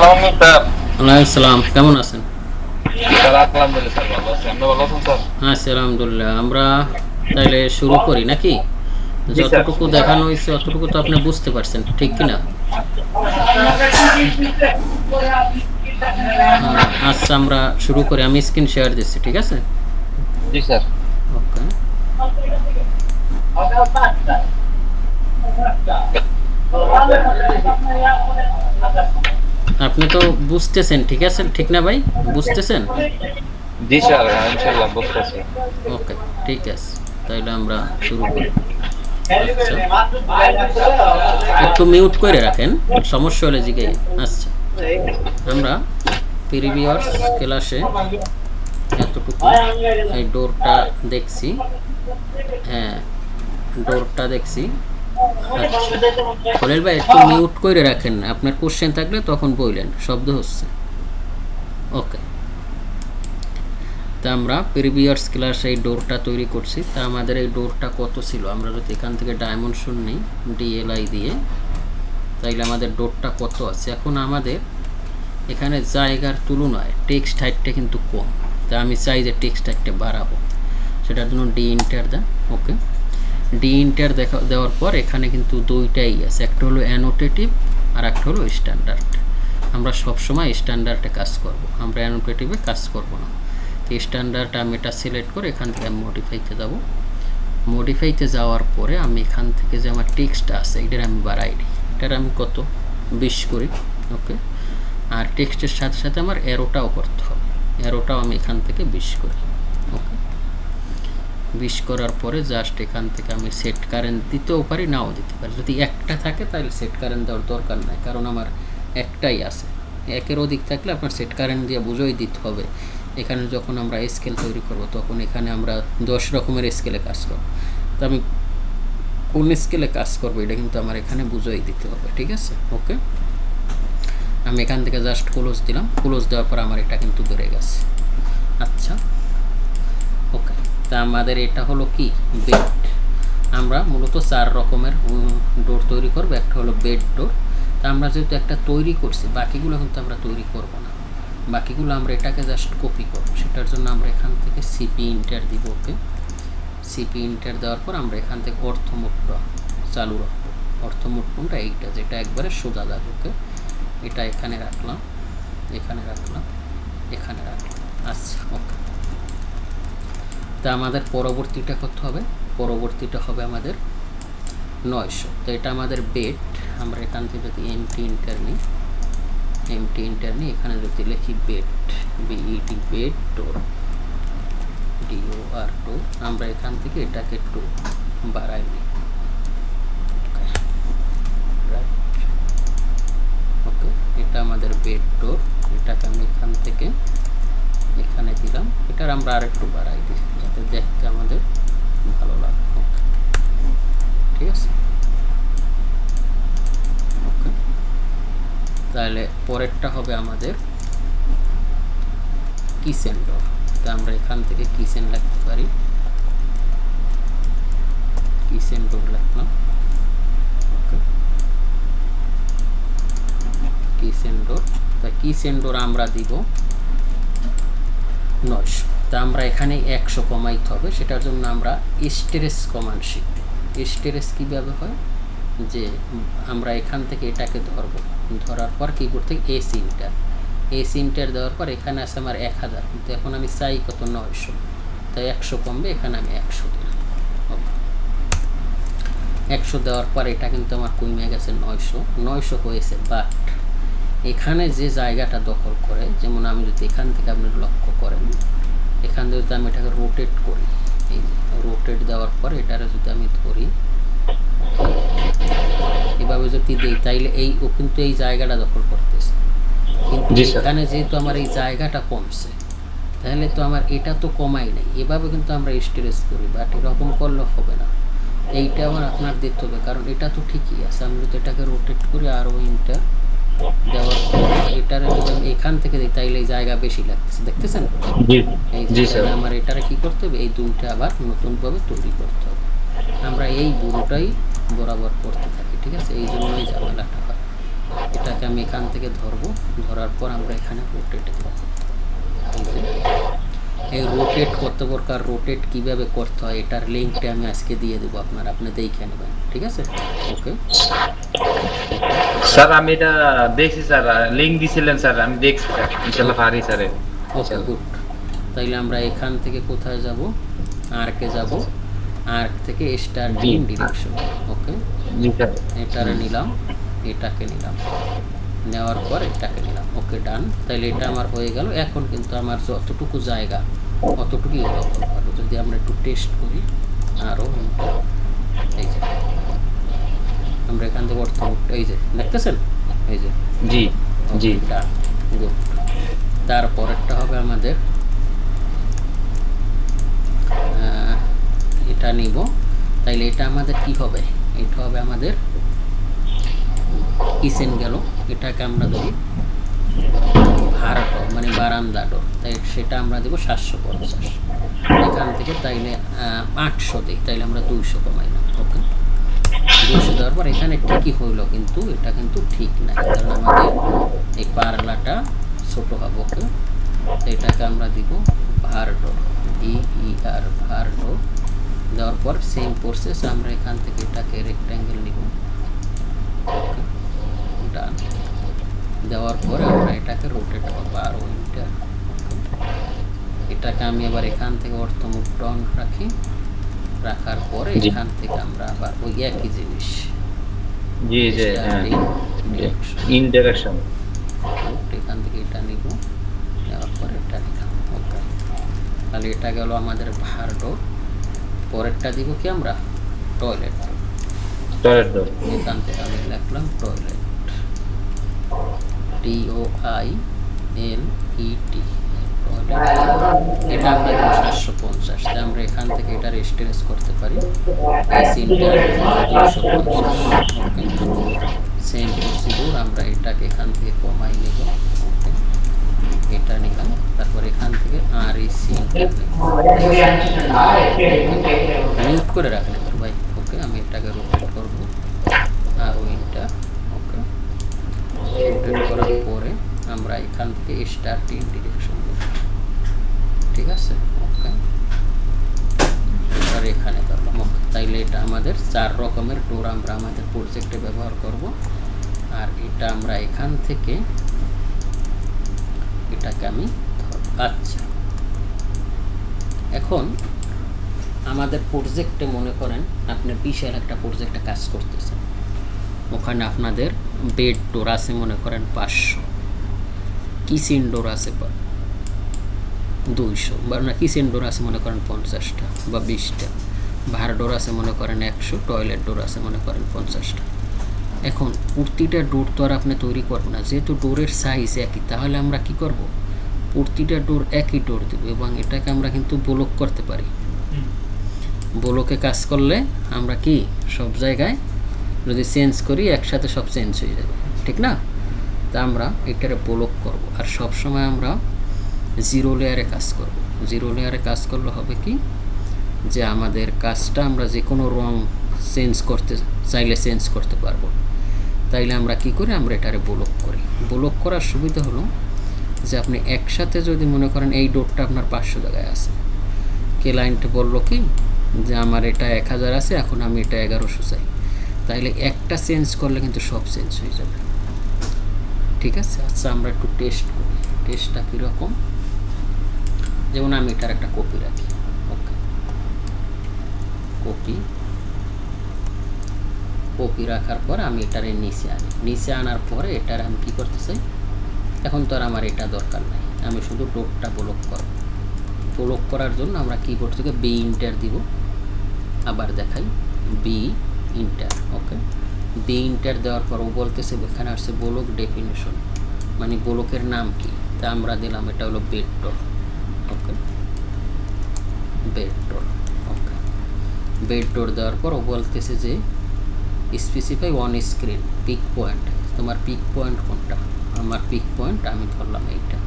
আসসালামু স্যার। ওয়ালাইকুম সালাম, কেমন আছেন? স্যার আলহামদুলিল্লাহ স্যার, ভালো আছি। আপনি ভালো আছেন স্যার? আছি আলহামদুলিল্লাহ। আমরা তাইলে শুরু করি নাকি? জি স্যার। যতটুকু দেখানো হয়েছে অতটুকু তো আপনি বুঝতে পারছেন, ঠিক কি না? আচ্ছা, আমরা শুরু করি। আমি স্ক্রিন শেয়ার দিচ্ছি, ঠিক আছে? জি স্যার। ওকে। আপনি তো বুঝতেছেন, ঠিক আছে? ঠিক না ভাই, বুঝতেছেন? জি স্যার, ইনশাআল্লাহ বুঝতেছি। ওকে, ঠিক আছে। তাইলে আমরা শুরু করি। আচ্ছা, একটু মিউট করে রাখেন, সমস্যা হলে জিজ্ঞেস। আচ্ছা, আমরা প্রিভিয়াস ক্লাসে এতটুকু এই ডোরটা দেখছি। হ্যাঁ, ডোরটা দেখছি। আচ্ছা, খলিল ভাই একটু মিউট করে রাখেন, আপনার কোশ্চেন থাকলে তখন বললেন, শব্দ হচ্ছে। ওকে, তা আমরা প্রিভিয়াস ক্লাসে এই ডোরটা তৈরি করছি। তা আমাদের এই ডোরটা কত ছিল, আমরা যদি এখান থেকে ডাইমেনশন নিই ডিএলআই দিয়ে, তাইলে আমাদের ডোরটা কত আছে। এখন আমাদের এখানে জায়গার তুলনায় টেক্সট হাইটটা কিন্তু কম, তা আমি চাই যে টেক্সট হাইটটা বাড়াবো। সেটার জন্য ডি ইন্টার দেন। ওকে, ডি ইন্টার দেওয়ার পর এখানে কিন্তু দুইটাই আছে, একটা হলো অ্যানোটেটিভ আর একটা হলো স্ট্যান্ডার্ড। আমরা সবসময় স্ট্যান্ডার্ডে কাজ করব, আমরা অ্যানোটেটিভে কাজ করব না। তো স্ট্যান্ডার্ড আমি এটা সিলেক্ট করে এখান থেকে আমি মডিফাইতে যাব। মডিফাইতে যাওয়ার পরে আমি এখান থেকে যে আমার টেক্সটটা আছে এটার আমি বাড়াই দিই। এটার আমি কত 20 করি। ওকে, আর টেক্সটের সাথে সাথে আমার অ্যারোটাও করতে হবে, অ্যারোটাও আমি এখান থেকে 20 করি। ওকে, 20 করার পরে জাস্ট এখান থেকে আমি সেট কারেন্ট দিতেও পারি, নাও দিতে পারি। যদি একটা থাকে তাহলে সেট কারেন্ট দেওয়ার দরকার নাই, কারণ আমার একটাই আছে। একের অধিক থাকলে আপনার সেট কারেন্ট দিয়ে বুঝোই দিতে হবে। এখানে যখন আমরা স্কেল তৈরি করব তখন এখানে আমরা 10 রকমের স্কেলে কাজ করব। তো আমি কোন স্কেলে কাজ করব এটা কিন্তু আমার এখানে বুঝোই দিতে হবে, ঠিক আছে? ওকে, আমি এখান থেকে জাস্ট ক্লোজ দিলাম। ক্লোজ দেওয়ার পর আমার এটা কিন্তু বেড়ে গেছে। আচ্ছা, ওকে, তা আমাদের এটা হলো কি বেড। আমরা মূলত 4 রকমের ডোর তৈরি করব। একটা হলো বেড ডোর। তা আমরা যেহেতু একটা তৈরি করছি, বাকিগুলো কিন্তু আমরা তৈরি করব না, বাকিগুলো আমরা এটাকে জাস্ট কপি করব। সেটার জন্য আমরা এখান থেকে সিপি ইন্টার দিব। ওকে, সিপি ইন্টার দেওয়ার পর আমরা এখান থেকে অর্থমোডটা চালু রাখবো। অর্থমোড কোনটা? এইটা, যেটা একবারে সোজা যাবে। ওকে, এটা এখানে রাখলাম, এখানে রাখলাম, এখানে রাখলাম। আচ্ছা, ওকে, তা আমাদের পরবর্তীটা কত হবে? পরবর্তীটা হবে আমাদের 900। তো এটা আমাদের বেড। আমরা এখান থেকে যদি এমটি ইন্টার নিই, এমটি ইন্টার নিই, এখানে যদি লিখি বেড, বিইডি বেড ডোর, ডিওআর টু, আমরা এখান থেকে এটাকে একটু বাড়াই নিই। ওকে, এটা আমাদের বেড ডোর। এটাকে আমি এখান থেকে এখানে দিলাম। এটার আমরা আর একটু বাড়াই দিই যাতে দেখতে আমাদের ভালো লাগে। ওকে, ঠিক আছে? ওকে, তাহলে পরেরটা হবে আমাদের কিচেন ডোর। তা আমরা এখান থেকে কিচেন লিখতে পারি, কিচেন ডোর লিখলাম। ওকে, কিচেন ডোর। তা কিচেন ডোর আমরা দিব 900। তা আমরা এখানে 100 কমাইতে হবে। সেটার জন্য আমরা স্টেরেস কমান্ড শিখব। স্টেরেস কীভাবে হয়, যে আমরা এখান থেকে এটাকে ধরবো, ধরার পর কিবোর্ড থেকে এসি ইন্টার, এসি ইন্টার দেওয়ার পর এখানে আছে আমার 1000, কিন্তু এখন আমি চাই কত? 900। তাই 100 কমবে, এখানে আমি 100 দিলাম। ওকে, 100 দেওয়ার পর এটা কিন্তু আমার কমে গেছে 900 হয়েছে। বাট এখানে যে জায়গাটা দখল করে, যেমন আমি যদি এখান থেকে আপনি লক্ষ্য করেন, এখান থেকে যদি আমি এটাকে রোটেট করি, এই যে রোটেট দেওয়ার পর এটারে যদি আমি ধরি এভাবে যদি দিই, তাইলে ও কিন্তু এই জায়গাটা দখল করতেছে। কিন্তু এখানে যেহেতু আমার এই জায়গাটা কমছে, তাহলে তো আমার এটা তো কমাই নাই। এভাবে কিন্তু আমরা স্ট্রেস করি, বাট এরকম করলে হবে না। এইটা আবার আপনার দিতে হবে, কারণ এটা তো ঠিকই আছে। আমি যদি এটাকে রোটেট করি আরও ইন্টার দেওয়ার পরে এটারে যদি আমি এখান থেকে দিই, তাইলে এই জায়গা বেশি লাগতেছে, দেখতেছেন? এই যে আমার এটারে কি করতে হবে, এই দুইটা আবার নতুনভাবে তৈরি করতে হবে। আমরা এই পুরোটাই বরাবর করতে থাকি, ঠিক আছে? এই জন্য এই ঝামেলাটা হয়। এটাকে আমি এখান থেকে ধরবো, ধরার পর আমরা এখানে রোটেট দেব। এই রোটেট কত প্রকার, রোটেট কিভাবে করতে হয় এটার লিঙ্কটা আমি আজকে দিয়ে দেবো, আপনি দেখে নেবেন, ঠিক আছে? ওকে স্যার আমি এটা দেখছি স্যার, লিংক দিছিলেন স্যার, আমি দেখছি স্যার, ইনশাআল্লাহ পারি স্যার। Okay good. তাইলে আমরা এখান থেকে কোথায় যাব? আর্কে যাব, আর্ক থেকে স্টার্টিং ডিরেকশন। ওকে জি স্যার। এটারে নিলাম, এটাকে নিলাম, নেওয়ার পর এটাকে নিলাম। ওকে ডান। তাইলে এটা আমার হয়ে গেল। এখন কিন্তু আমার যতটুকু জায়গা অতটুকুই দখল হবে। যদি আমরা একটু টেস্ট করি আরও, এই যে আমরা এখান থেকে এই যে দেখতেছেন, এই যে জি জি ডান গুড। তারপরেরটা হবে আমাদের এটা নিব। তাইলে এটা আমাদের কি হবে? এটা হবে আমাদের কিচেন গেল। এটাকে আমরা ধরি ভাড়া ডোর, মানে বারান্দা ডোর। তাই সেটা আমরা দেবো 750 এখান থেকে। তাইলে 800 দিই, তাইলে আমরা 200 কমাইলাম। ওকে 200 দেওয়ার পর এখানে ঠিকই হইলো, কিন্তু এটা কিন্তু ঠিক না, কারণ আমাদের এই পারলাটা ছোট হবে। ওকে এটাকে আমরা দিব ভার ডোর, VER ভার ডোর। দেওয়ার পর সেম প্রসেস, আমরা এখান থেকে এটাকে রেক্ট্যাঙ্গেল নিব। ওকে ডান। দেওয়ার পরে আমরা এটাকে রোটেট করবো আর উইন্টার। এটাকে আমি আবার এখান থেকে অর্থমুখ ডাউন রাখি, রাখার পরে এখান থেকে আমরা আবার ওই একই জিনিস জি যে ইন ডাইরেকশন এখান থেকে এটা নিব, নেওয়ার পরে এটা নিলাম। ওকে তাহলে এটা গেল আমাদের ভার ডোর। পরেরটা দিব কি আমরা? টয়লেট ডোর। টয়লেট ডোর এখান থেকে আমি লিখলাম টয়লেট, TOILET এটা আমরা 750। তাই আমরা এখান থেকে এটা রেস্টেরেস করতে পারি সিনটা 250। ওকে সেম প্রসিডিউর, আমরা এটাকে এখান থেকে কমাই নেব। ওকে এটা নিলাম, তারপর এখান থেকে আর এই সিনটা মিউট করে রাখলেন ভাই। ওকে আমি এটাকে রোটেট করব আর উইনটা। ওকে রোটেট করার পরে আমরা এখান থেকে স্টার্টিং ডিরেকশন দেব, ঠিক আছে? ওকে আর এখানে করলাম। ওকে তাইলে এটা আমাদের 4 রকমের ডোর আমরা আমাদের প্রজেক্টে ব্যবহার করব। আর এটা আমরা এখান থেকে এটাকে আমি আচ্ছা, এখন আমাদের প্রজেক্টে মনে করেন আপনি বিশাল একটা প্রজেক্টে কাজ করতেছেন, ওখানে আপনাদের বেড ডোর আছে মনে করেন 500, কিচেন ডোর আছে 200, বা না কিচেন ডোর আছে মনে করেন 50টা বা 20টা, ভার ডোর আছে মনে করেন 100, টয়লেট ডোর আছে মনে করেন 50টা। এখন প্রতিটা ডোর তো আর আপনি তৈরি করবেন না, যেহেতু ডোরের সাইজ একই, তাহলে আমরা কি করব? প্রতিটা ডোর একই ডোর দেব এবং এটাকে আমরা কিন্তু ব্লক করতে পারি। ব্লকে কাজ করলে আমরা কি সব জায়গায় যদি চেঞ্জ করি একসাথে সব চেঞ্জ হয়ে যাবে, ঠিক না? তা আমরা এটারে ব্লক করব। আর সব সময় আমরা 0 লেয়ারে কাজ করব। 0 লেয়ারে কাজ করলে হবে কি, যে আমাদের কাজটা আমরা যে কোনো রং চেঞ্জ করতে চাইলে চেঞ্জ করতে পারবো। তাইলে আমরা কি করি, আমরা এটারে ব্লক করি। ব্লক করার সুবিধা হলো যে আপনি একসাথে যদি মনে করেন এই ডোরটা আপনার 500 জায়গায় আছে, ক্লায়েন্ট বললো কি যে আমার এটা 1000 আছে, এখন আমি এটা 1100 চাই, তাইলে একটা চেঞ্জ করলে কিন্তু সব চেঞ্জ হয়ে যাবে, ঠিক আছে? আচ্ছা আমরা একটু টেস্ট করি, টেস্টটা কীরকম। যেমন আমি এটার একটা কপি রাখি। ওকে কপি রাখার পর আমি এটার নিচে আনি, নিচে আনার পরে এটার আমি কী করতে চাই, এখন তো আর আমার এটা দরকার নাই, আমি শুধু ডোরটা ব্লক করব। ব্লক করার জন্য আমরা কিবোর্ড থেকে বি ইন্টার দিব, আবার দেখাই বি ইন্টার। ওকে বি ইন্টার দেওয়ার পর ও বলতেছে এখানে আসছে ব্লক ডেফিনেশন, মানে ব্লকের নাম কি, তা আমরা দিলাম এটা হলো bed door. Okay bed door. Okay bed door দেওয়ার পর ও বলতেছে যে specify on screen pick point, তোমার পিক পয়েন্ট কোনটা? আমার পিক পয়েন্ট আমি ধরলাম এইটা।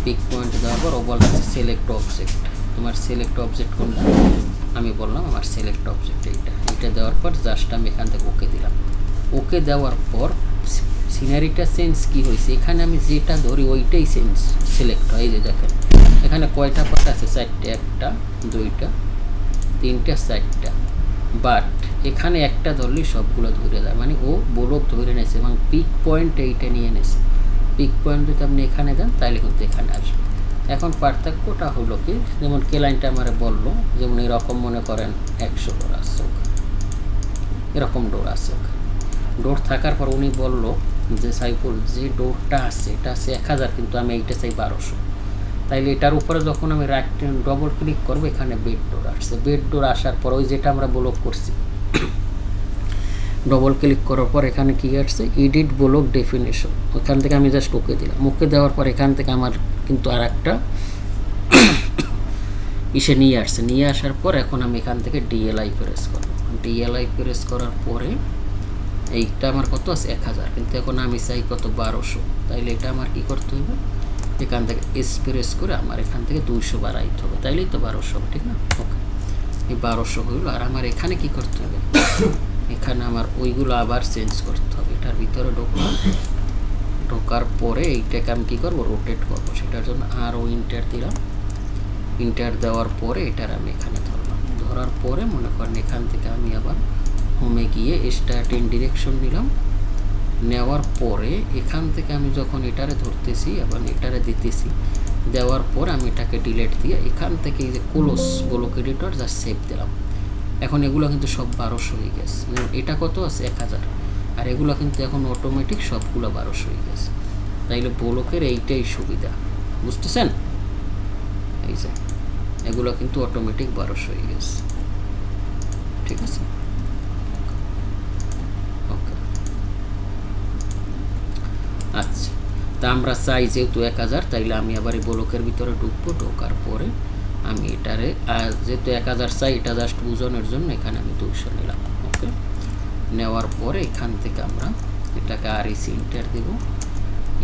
পিক পয়েন্ট দেওয়ার পর ও বলতেছে সিলেক্ট অবজেক্ট, তোমার সিলেক্ট অবজেক্ট কোনটা? আমি বললাম আমার সিলেক্ট অবজেক্ট এইটা। এটা দেওয়ার পর জাস্ট আমি এখান থেকে ওকে দিলাম। ওকে দেওয়ার পর সিনারিটা চেঞ্জ কি হয়েছে, এখানে আমি যেটা ধরি ওইটাই চেঞ্জ সিলেক্ট হয়। এই যে দেখেন এখানে কয়টা পার্ট আছে, 4টে, 1টা 2টা 3টা 4টা, বাট এখানে একটা ধরলেই সবগুলো ধরে যায়, মানে ও ব্লক ধরে নিয়েছে এবং পিক পয়েন্ট এইটা নিয়ে নিয়েছে। পিক পয়েন্ট যদি আপনি এখানে দেন তাহলে কিন্তু এখানে আসবে। এখন পার্থক্যটা হলো কি, যেমন কে লাইনটা আমার বললো, যেমন এরকম মনে করেন 100 ডোর আসুক, এরকম ডোর আসুক। ডোর থাকার পর উনি বলল যে সাইফুল যে ডোরটা আছে এটা আছে 1000, কিন্তু আমি এইটা চাই 1200। তাইলে এটার উপরে যখন আমি রাইট ডবল ক্লিক করবো, এখানে বেড ডোর আসছে। বেড ডোর আসার পর ওই যেটা আমরা ব্লক করছি, ডবল ক্লিক করার পর এখানে কী আসছে, এডিট ব্লক ডেফিনেশন। ওখান থেকে আমি জাস্ট ওকে দিলাম। ওকে দেওয়ার পর এখান থেকে আমার কিন্তু আর একটা ইসে নিয়ে আসছে। নিয়ে আসার পর এখন আমি এখান থেকে ডিএলআই প্রেস করবো। ডিএলআই প্রেস করার পরে এইটা আমার কত আছে 1000, কিন্তু এখন আমি চাই কত 1200। তাইলে এটা আমার কি করতে হবে, এখান থেকে প্রেস করে আমার এখান থেকে 200 বাড়াইতে হবে, তাইলেই তো 1200, ঠিক না? ওকে, এই 1200 হইল। আর আমার এখানে কি করতে হবে, এখানে আমার ওইগুলো আবার চেঞ্জ করতে হবে। এটার ভিতরে ঢোকার পরে এইটাকে আমি কী করবো, রোটেট করবো। সেটার জন্য আরও ইন্টার দিলাম। ইন্টার দেওয়ার পরে এটার আমি এখানে ধরলাম। ধরার পরে মনে করেন এখান থেকে আমি আবার হোমে গিয়ে স্টার্ট ইন ডিরেকশন নিলাম। নেওয়ার পরে এখান থেকে আমি যখন এটারে ধরতেছি এবং এটারে দিতেছি, দেওয়ার পর আমি এটাকে ডিলেট দিয়ে এখান থেকে এই যে close block editor just save দিলাম। এখন এগুলো কিন্তু সব 1200 হয়ে গেছে। এটা কত আছে 1000, আর এগুলো কিন্তু এখন অটোমেটিক সবগুলো 1200 হয়ে গেছে। তাইলে ব্লকের এইটাই সুবিধা, বুঝতেছেন? এই যে এগুলো কিন্তু অটোমেটিক 1200 হয়ে গেছে, ঠিক আছে? ওকে, আচ্ছা, তা আমরা চাই যেহেতু 1000, তাইলে আমি আবার এই ব্লকের ভিতরে ঢুকবো। ঢোকার পরে আমি এটারে যেহেতু 1000 চাই, এটা জাস্ট বোঝানোর জন্য এখানে আমি 200 নিলাম। ওকে, নেওয়ার পরে এখান থেকে আমরা এটাকে আর ইসি ইন্টার দেব।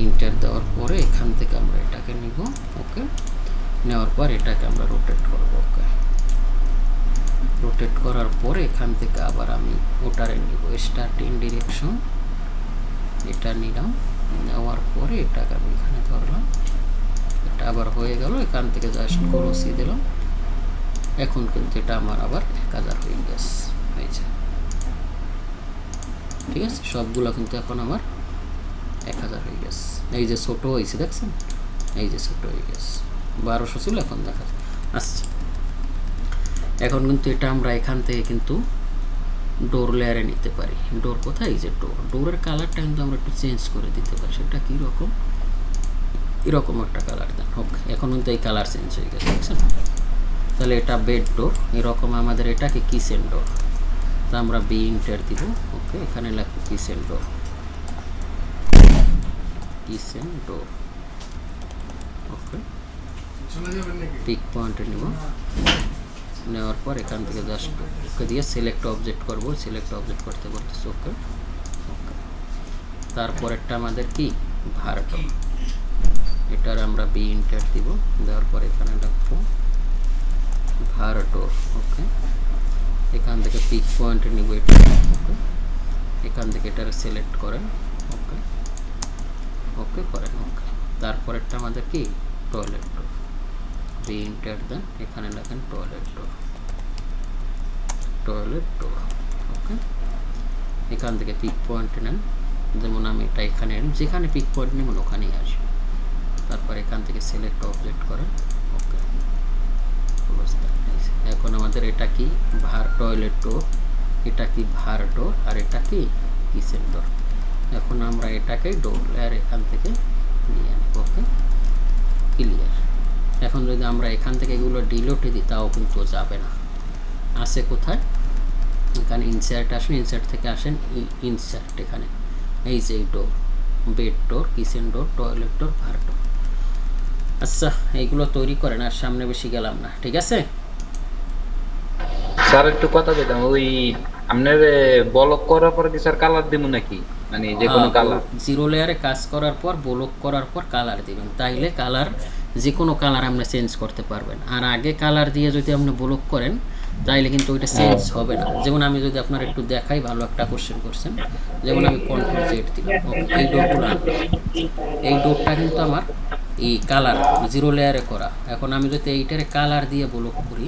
ইন্টার দেওয়ার পরে এখান থেকে আমরা এটাকে নিব। ওকে, নেওয়ার পর এটাকে আমরা রোটেট করব। ওকে, রোটেট করার পরে এখান থেকে আবার আমি ওটারে নিব, স্টার্ট ইন ডিরেকশন। এটা নিলাম। নেওয়ার পরে এটাকে আমি এখানে ধরলাম। এটা আবার হয়ে গেল। এখান থেকে জাস্ট ক্লোজই দিলাম। এখন কিন্তু এটা আমার আবার 1000 হয়ে গেছে। হয়েছে, ঠিক আছে? সবগুলো কিন্তু এখন আমার 1000 হয়ে গেছে। এই যে ছোট হয়েছে, দেখছেন? এই যে ছোট হয়ে গেছে, 1200 ছিল, এখন দেখা আচ্ছা। এখন কিন্তু এটা আমরা এখান থেকে কিন্তু ডোর লেয়ারে নিতে পারি। ডোর কোথায়, এই যে ডোরের কালারটা কিন্তু আমরা একটু চেঞ্জ করে দিতে পারি। সেটা কীরকম, এরকম একটা কালার দেন। ওকে, এখন কিন্তু এই কালার চেঞ্জ হয়ে গেছে, দেখছেন? তাহলে এটা বেড ডোর, এরকম আমাদের এটাকে কিচেন ডোর। তা আমরা বি ইন্টার দিব। ওকে, এখানে লাগবে কিচেন ডোর, কিচেন ডোর। ওকে, পিক পয়েন্টে নেব। নেওয়ার পর এখান থেকে জাস্ট ওকে দিয়ে সিলেক্ট অবজেক্ট করব। সিলেক্ট অবজেক্ট করতে বলতেছি। ওকে, ওকে, তারপরেরটা আমাদের কি ভারডোর, এটার আমরা বি ইন্টার দিব। দেওয়ার পর এখানে রাখবো ভারডোর। ওকে, এখান থেকে পিক পয়েন্টে নিব এটা। ওকে, এখান থেকে এটার সিলেক্ট করেন। ওকে, ওকে করেন। ওকে, তারপরেরটা আমাদের কি টয়লেট ডোর। বি ইন্টার দেন, এখানে লেখেন টয়লেট ডোর, টয়লেট ডোর। ওকে, এখান থেকে পিক পয়েন্ট নেন। যেমন আমি এটা এখানে যেখানে পিক পয়েন্ট নেবেন ওখানেই আসবে। তারপর এখান থেকে সিলেক্ট অবজেক্ট করেন। ওকে, এখন আমাদের এটা কি টয়লেট ডোর, এটা কি ভারডোর, আর এটা কি কিচেন ডোর। এখন আমরা এটাকে ডোর লেয়ার এখান থেকে নিয়ে নেব। ওকে, ক্লিয়ার। এখন যদি আমরা এখান থেকে এগুলো ডিলিটে দিই তাও কিন্তু যাবে না। আসে কোথায়, এখানে ইনসার্ট আসেন, ইনসার্ট থেকে আসেন ইনসার্ট, এখানে এই যে ডোর, বেড ডোর, কিচেন ডোর, টয়লেট ডোর, ভারডোর। আচ্ছা, এইগুলো তৈরি করেন, আর সামনে বেশি গেলাম না, ঠিক আছে? স্যার একটু কথা বলতাম, ওই আপনার ব্লক করার পর কি স্যার কালার দিব নাকি, মানে যে কোনো কালার? জিরো লেয়ারে কাজ করার পর ব্লক করার পর কালার দিবেন, তাইলে কালার যে কোনো কালার আপনি চেঞ্জ করতে পারবেন। আর আগে কালার দিয়ে যদি আপনি ব্লক করেন তাইলে কিন্তু ওইটা চেঞ্জ হবে না। যেমন আমি যদি আপনার একটু দেখাই, ভালো একটা কোশ্চেন করছেন। যেমন আমি কন্ট্রোল জেড দিলাম, ওকে, এই ডোরগুলো আনলাম। এই ডোরটা কিন্তু আমার এই কালার 0 লেয়ারে করা। এখন আমি যদি এইটারে কালার দিয়ে ব্লক করি,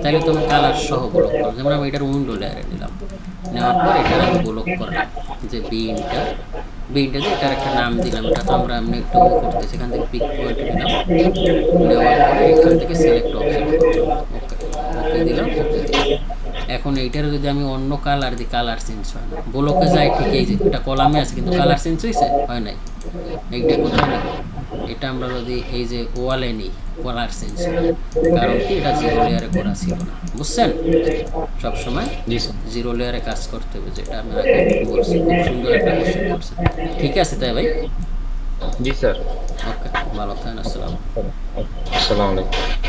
তাহলে তো আমি কালার সহ ব্লক করলাম। যেমন আমি এটার উইন্ডো লেয়ারে নিলাম, নেওয়ার পর এটার আমি ব্লক করলাম যে বিনটা দিয়ে এটার একটা নাম দিলাম। এটা তো আমরা এমনি একটু করতেছি, এখান থেকে পিক পয়েন্ট নিলাম, নেওয়ার পরে এখান থেকে সিলেক্ট অবজেক্ট করলাম, ওকে, ওকে দিলাম, ওকে দিলাম। এখন এইটার যদি আমি অন্য কালার দিই, কালার চেঞ্জ হয় না। ব্লকে যায় ঠিক, এই যে এটা কলামে আছে কিন্তু কালার চেঞ্জ হয়েছে, হয় নাই। এইটা কোথায় নেব, এটা আমরা যদি এই যে ওয়ালে নিই, কালার চেঞ্জ হয়, কারণ কি এটা 0 লেয়ারে করা ছিল না, বুঝছেন? সবসময় জি স্যার। 0 লেয়ারে কাজ করতে হবে, যেটা আমি আগে বলছি। খুব সুন্দর একটা কোশ্চেন করছেন। ঠিক আছে তাই ভাই? জি স্যার। ওকে, ভালো থাকেন, আসসালাম। আসসালামু আলাইকুম।